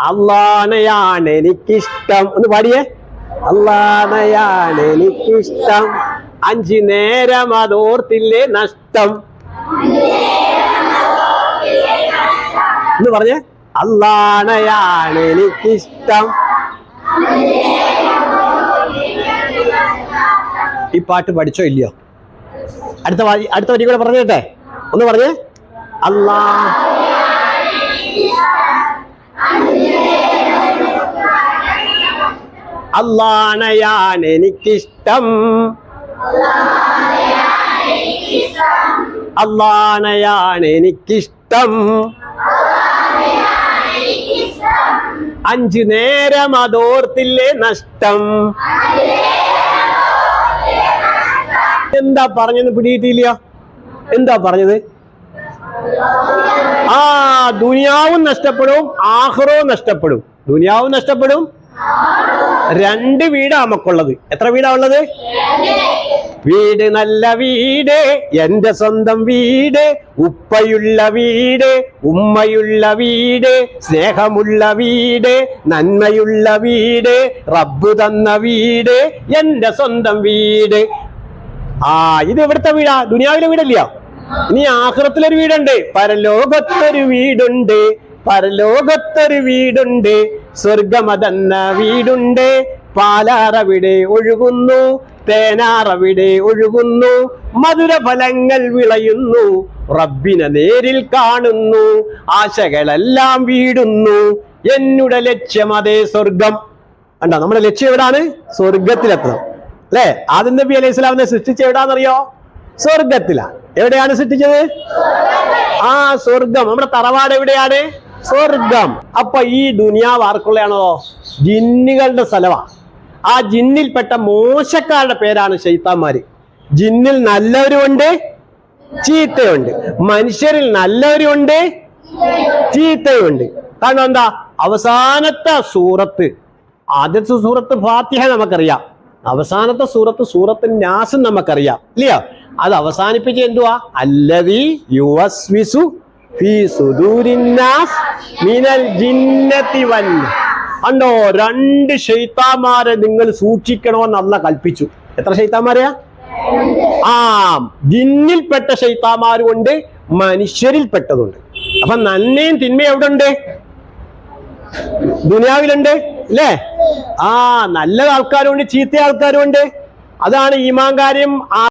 അള്ളാനെയാണ് എനിക്കിഷ്ടം. ഒന്ന് പാടിയേ. അള്ളാനെയാണ് എനിക്കിഷ്ടം, 5 നേരം അതോർത്തില്ലേ നഷ്ടം. എന്ന് പറഞ്ഞേ. അള്ളാനെയാണ് എനിക്കിഷ്ടം. ഈ പാട്ട് പഠിച്ചോ ഇല്ലയോ? അടുത്ത വരി കൂടെ പറഞ്ഞേട്ടെ. ഒന്ന് പറഞ്ഞേ. അള്ളാനെയാണ് എനിക്കിഷ്ടം, അള്ളാനെയാണ് എനിക്കിഷ്ടം, 5 നേരം അതോർത്തില്ലേ നഷ്ടം. എന്താ പറഞ്ഞെന്ന് പിടിയിട്ടില്ല? എന്താ പറഞ്ഞത്? ദുനിയാവും നഷ്ടപ്പെടും, ആഖിറവും നഷ്ടപ്പെടും. ദുനിയാവും നഷ്ടപ്പെടും. 2 വീടാ നമുക്കുള്ളത്. എത്ര വീടാ ഉള്ളത്? വീട്, നല്ല വീട്, എന്റെ സ്വന്തം വീട്, ഉപ്പയുള്ള വീട്, ഉമ്മയുള്ള വീട്, സ്നേഹമുള്ള വീട്, നന്മയുള്ള വീട്, റബ്ബ് തന്ന വീട്, എന്റെ സ്വന്തം വീട്. ഇത് ഇവിടുത്തെ വീടാ, ദുനിയാവിലെ വീടല്ല. ഇനി ആഖിറത്തിലൊരു വീടുണ്ട്, പരലോകത്തൊരു വീടുണ്ട്, പരലോകത്തൊരു വീടുണ്ട്, സ്വർഗമതെന്ന വീടുണ്ട്. പാലാറവിടെ ഒഴുകുന്നു, തേനാറവിടെ ഒഴുകുന്നു, മധുരഫലങ്ങൾ വിളയുന്നു, റബ്ബിനെ നേരിൽ കാണുന്നു, ആശകളെല്ലാം വീടുന്നു, എന്നുടെ ലക്ഷ്യം അതേ സ്വർഗം. കണ്ടോ, നമ്മുടെ ലക്ഷ്യം എവിടാണ്? സ്വർഗത്തിലെത്തണം അല്ലെ? ആദം നബി അലൈഹി സ്വലാമിനെ സൃഷ്ടിച്ച എവിടാന്നറിയോ? സ്വർഗത്തിലാണ്. എവിടെയാണ് സൃഷ്ടിച്ചത്? സ്വർഗം. നമ്മുടെ തറവാട് എവിടെയാണ്? സ്വർഗം. അപ്പൊ ഈ ദുനിയാവ് ആർക്കുള്ളയാണോ? ജിന്നുകളുടെ സ്ഥലമാണ്. ആ ജിന്നിൽപ്പെട്ട മോശക്കാരുടെ പേരാണ് ശൈത്താന്മാര്. ജിന്നിൽ നല്ലവരുമുണ്ട്, ചീത്തയുണ്ട്. മനുഷ്യരിൽ നല്ലവരുമുണ്ട്, ചീത്തയുണ്ട്. കാരണം എന്താ? അവസാനത്തെ സൂറത്ത്, ആദ്യത്തെ സൂറത്ത് ഫാത്തിഹ നമുക്കറിയാം, അവസാനത്തെ സൂറത്ത് നാസ് നമുക്കറിയാം ഇല്ലയോ? അത് അവസാനിപ്പിച്ച് എന്തുവാ? അല്ലദീ യുവസ്വിസു ഫീ സുദൂരിന്നാസ് മിനൽ ജിന്നതി വൻ. കണ്ടോ, 2 ശൈത്താന്മാരെ നിങ്ങൾ സൂക്ഷിക്കണമെന്ന് അല്ലാഹ് കൽപ്പിച്ചു. എത്ര ശൈത്താന്മാരെയാ? ജിന്നിൽപ്പെട്ട ശൈത്താന്മാരുണ്ട്, മനുഷ്യരിൽപ്പെട്ടതുണ്ട്. അപ്പൊ നന്മയും തിന്മയും എവിടെ ഉണ്ട്? ദുനിയാവിലുണ്ട് അല്ലേ? നല്ല ആൾക്കാരുണ്ട്, ചീത്ത ആൾക്കാരുണ്ട്. അതാണ് ഈമാൻ കാര്യം.